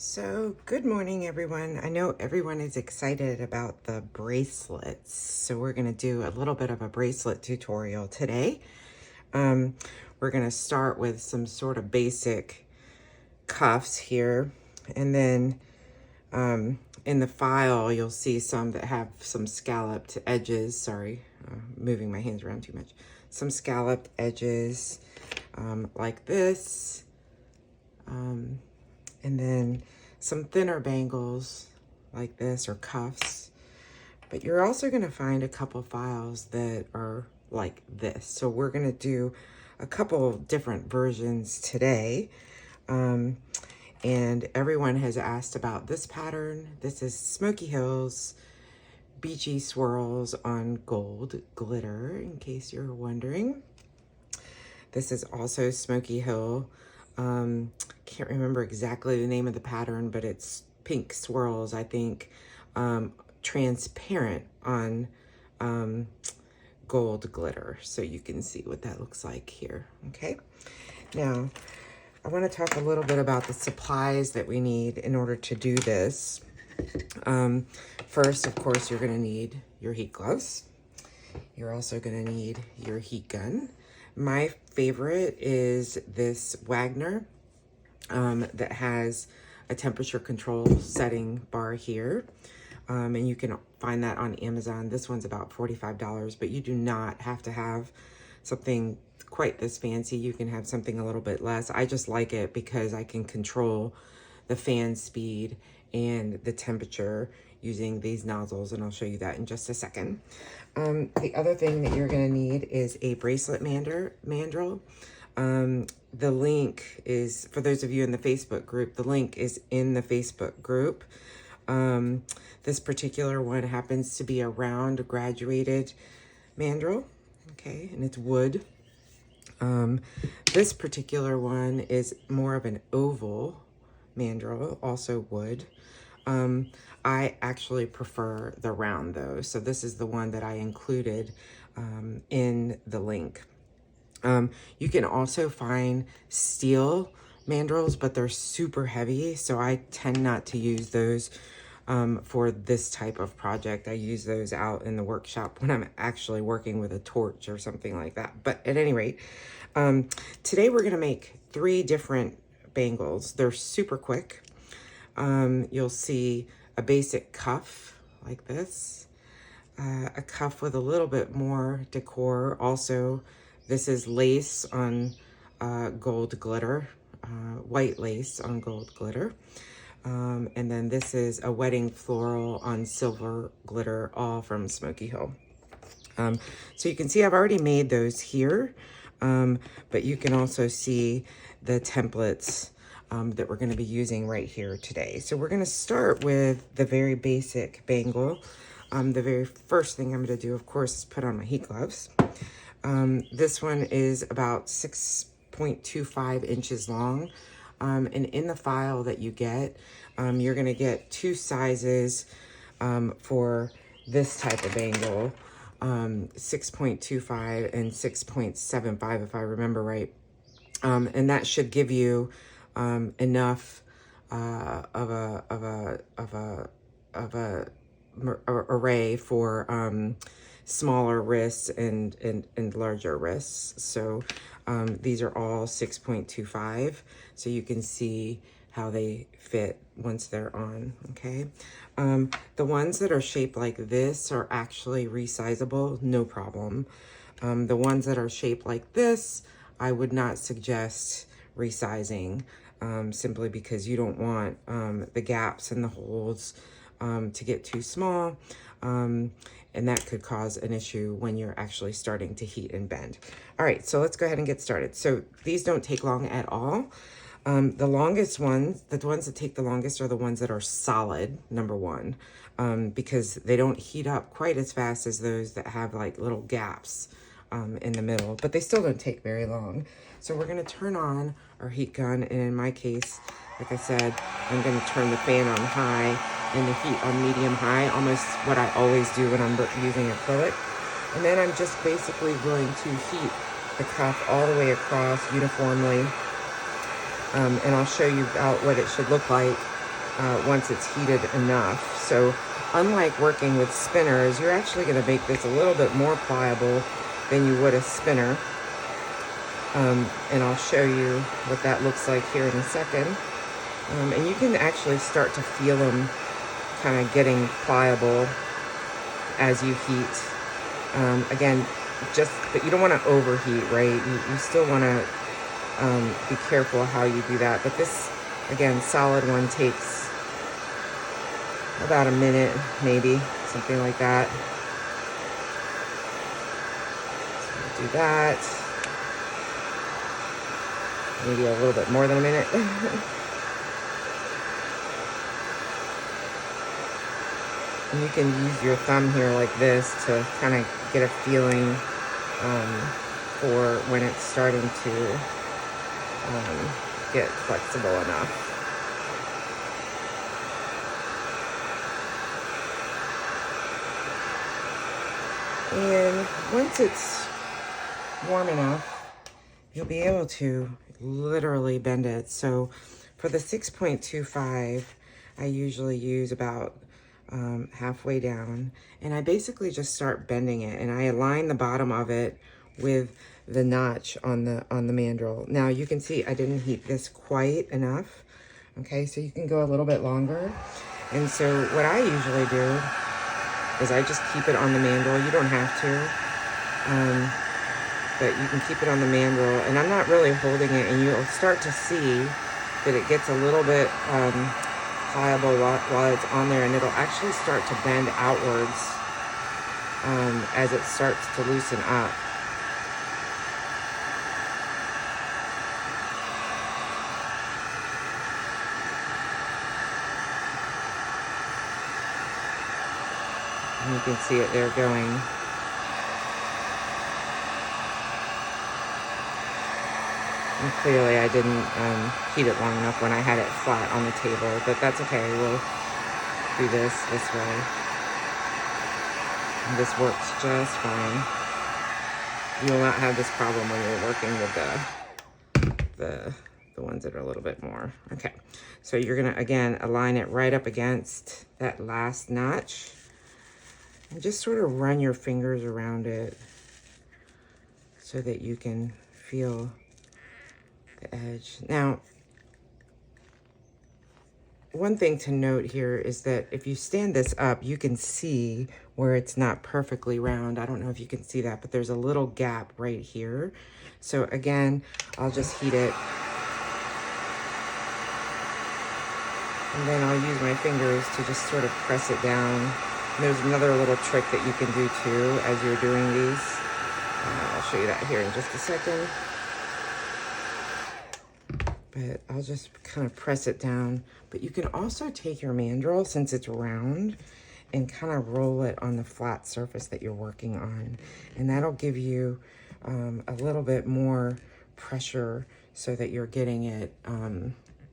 So, good morning, everyone. I know everyone is excited about the bracelets, so we're going to do a little bit of a bracelet tutorial today. We're going to start with some sort of basic cuffs here, and then in the file, you'll see some that have some scalloped edges. Sorry, moving my hands around too much. Some scalloped edges like this. And then some thinner bangles like this or cuffs. But you're also going to find a couple files that are like this. So we're going to do a couple different versions today. And everyone has asked about this pattern. This is Smoky Hills Beachy Swirls on Gold Glitter, in case you're wondering. This is also Smoky Hill. Can't remember exactly the name of the pattern, but it's pink swirls, I think, transparent on gold glitter. So you can see what that looks like here, okay? Now, I want to talk a little bit about the supplies that we need in order to do this. First, of course, you're going to need your heat gloves. You're also going to need your heat gun. My favorite is this Wagner that has a temperature control setting bar here. And you can find that on Amazon. This one's about $45, but you do not have to have something quite this fancy. You can have something a little bit less. I just like it because I can control the fan speed and the temperature using these nozzles, and I'll show you that in just a second. The other thing that you're going to need is a bracelet mandrel. The link is, for those of you in the Facebook group, the link is in the Facebook group. This particular one happens to be a round graduated mandrel, okay, and it's wood. This particular one is more of an oval mandrel, also wood. I actually prefer the round though, so this is the one that I included in the link. You can also find steel mandrels, but they're super heavy, so I tend not to use those for this type of project. I use those out in the workshop when I'm actually working with a torch or something like that. But at any rate, today we're going to make 3 different bangles. They're super quick. You'll see a basic cuff like this, a cuff with a little bit more decor. Also, this is lace on gold glitter, white lace on gold glitter. And then this is a wedding floral on silver glitter, all from Smoky Hill. So you can see I've already made those here, but you can also see the templates that we're going to be using right here today. So we're going to start with the very basic bangle. The very first thing I'm going to do, of course, is put on my heat gloves. This one is about 6.25 inches long. And in the file that you get, you're going to get 2 sizes for this type of bangle, 6.25 and 6.75 if I remember right. And that should give you enough of a array for smaller wrists and larger wrists. So these are all 6.25, so you can see how they fit once they're on, okay? The ones that are shaped like this are actually resizable, no problem. The ones that are shaped like this, I would not suggest resizing, simply because you don't want the gaps and the holes to get too small, and that could cause an issue when you're actually starting to heat and bend. All right, so let's go ahead and get started. So these don't take long at all. The longest ones, the ones that take the longest are the ones that are solid, number one, because they don't heat up quite as fast as those that have like little gaps in the middle, but they still don't take very long. So we're going to turn on our heat gun, and in my case, like I said, I'm going to turn the fan on high and the heat on medium high, almost what I always do when I'm using acrylic. And then I'm just basically going to heat the cuff all the way across uniformly, and I'll show you out what it should look like once it's heated enough. So unlike working with spinners, you're actually going to make this a little bit more pliable than you would a spinner. And I'll show you what that looks like here in a second. And you can actually start to feel them kind of getting pliable as you heat. Again, but you don't want to overheat, right? You still want to be careful how you do that. But this, again, solid one takes about a minute, maybe, something like that. So do that. Maybe a little bit more than a minute. And you can use your thumb here like this to kind of get a feeling for when it's starting to get flexible enough. And once it's warm enough, you'll be able to literally bend it. So for the 6.25, I usually use about halfway down, and I basically just start bending it, and I align the bottom of it with the notch on the mandrel. Now you can see I didn't heat this quite enough. Okay, so you can go a little bit longer. And so what I usually do is I just keep it on the mandrel. You don't have to. But you can keep it on the mandrel, and I'm not really holding it, and you'll start to see that it gets a little bit pliable while it's on there, and it'll actually start to bend outwards as it starts to loosen up. And you can see it there going. And clearly I didn't heat it long enough when I had it flat on the table, but that's okay. We'll do this way. And this works just fine. You will not have this problem when you're working with the ones that are a little bit more. Okay, so you're gonna, again, align it right up against that last notch. And just sort of run your fingers around it so that you can feel the edge. Now, one thing to note here is that if you stand this up, you can see where it's not perfectly round. I don't know if you can see that, but there's a little gap right here. So again, I'll just heat it. And then I'll use my fingers to just sort of press it down. And there's another little trick that you can do too as you're doing these. I'll show you that here in just a second. But I'll just kind of press it down. But you can also take your mandrel, since it's round, and kind of roll it on the flat surface that you're working on. And that'll give you a little bit more pressure so that you're getting it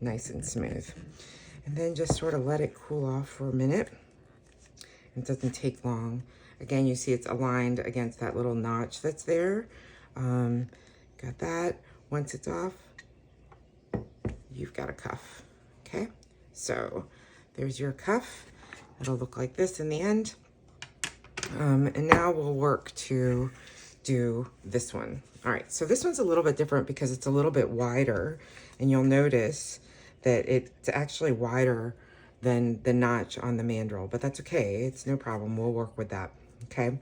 nice and smooth. And then just sort of let it cool off for a minute. It doesn't take long. Again, you see it's aligned against that little notch that's there. Got that. Once it's off, you've got a cuff. Okay, so there's your cuff. It'll look like this in the end. And now we'll work to do this one. All right, so this one's a little bit different because it's a little bit wider, and you'll notice that it's actually wider than the notch on the mandrel, but that's okay. It's no problem. We'll work with that. Okay.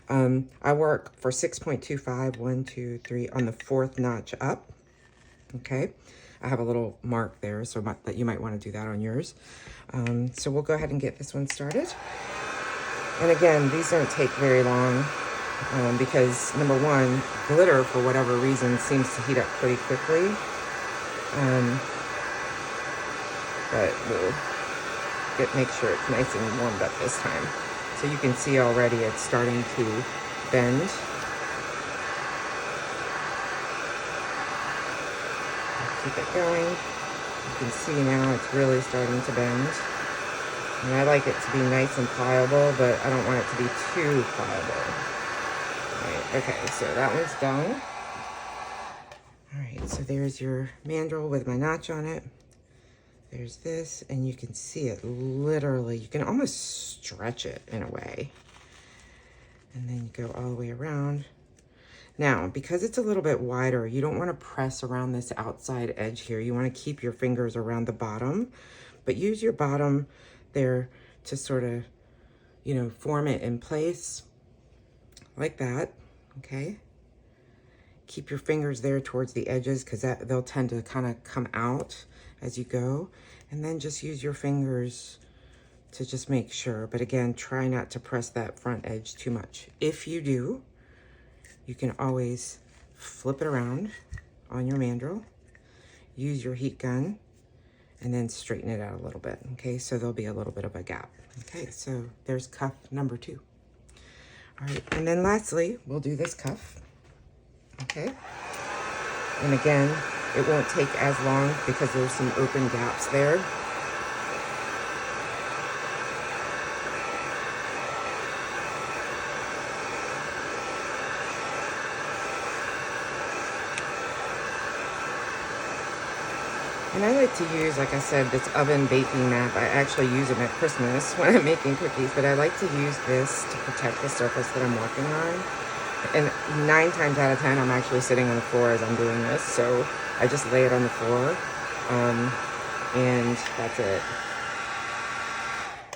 I work for 6.25, 1, 2, 3 on the 4th notch up. Okay. I have a little mark there, so that you might want to do that on yours. So we'll go ahead and get this one started. And again, these don't take very long because number one, glitter for whatever reason seems to heat up pretty quickly. But we'll make sure it's nice and warmed up this time. So you can see already it's starting to bend. Keep it going. You can see now it's really starting to bend. And I like it to be nice and pliable, but I don't want it to be too pliable. All right, okay, so that one's done. All right, so there's your mandrel with my notch on it. There's this, and you can see it literally, you can almost stretch it in a way. And then you go all the way around. Now, because it's a little bit wider, you don't want to press around this outside edge here. You want to keep your fingers around the bottom, but use your bottom there to sort of, you know, form it in place like that, okay? Keep your fingers there towards the edges because they'll tend to kind of come out as you go. And then just use your fingers to just make sure. But again, try not to press that front edge too much. If you do, you can always flip it around on your mandrel, use your heat gun, and then straighten it out a little bit, okay? So there'll be a little bit of a gap. Okay, so there's cuff number 2. All right, and then lastly, we'll do this cuff, okay? And again, it won't take as long because there's some open gaps there. And I like to use, like I said, this oven baking mat. I actually use it at Christmas when I'm making cookies, but I like to use this to protect the surface that I'm working on. And 9 times out of 10, I'm actually sitting on the floor as I'm doing this, so I just lay it on the floor, and that's it.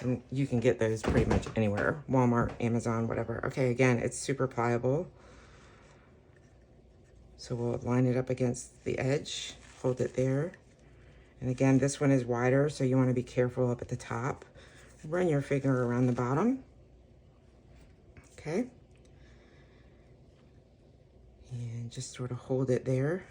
And you can get those pretty much anywhere, Walmart, Amazon, whatever. Okay, again, it's super pliable. So we'll line it up against the edge, hold it there. And again, this one is wider, so you want to be careful up at the top. Run your finger around the bottom. Okay. And just sort of hold it there.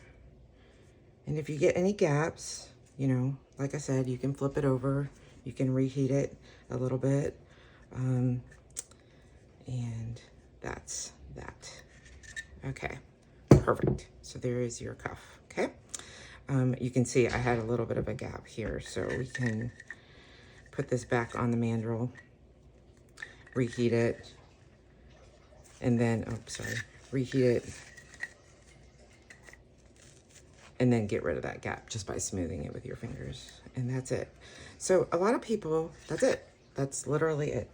And if you get any gaps, you know, like I said, you can flip it over. You can reheat it a little bit. And that's that. Okay, perfect. So there is your cuff, okay? You can see I had a little bit of a gap here, so we can put this back on the mandrel, reheat it, and then, reheat it, and then get rid of that gap just by smoothing it with your fingers. And that's it. So a lot of people, that's it. That's literally it.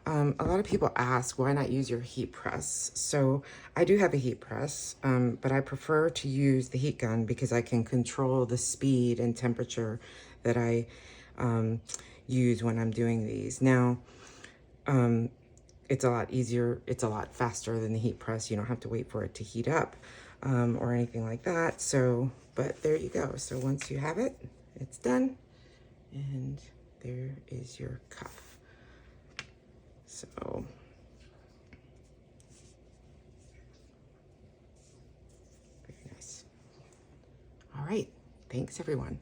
A lot of people ask, why not use your heat press? So I do have a heat press, but I prefer to use the heat gun because I can control the speed and temperature that I use when I'm doing these. Now, it's a lot easier. It's a lot faster than the heat press. You don't have to wait for it to heat up or anything like that. So, but there you go. So once you have it, it's done. And there is your cuff. So, very nice. All right. Thanks, everyone.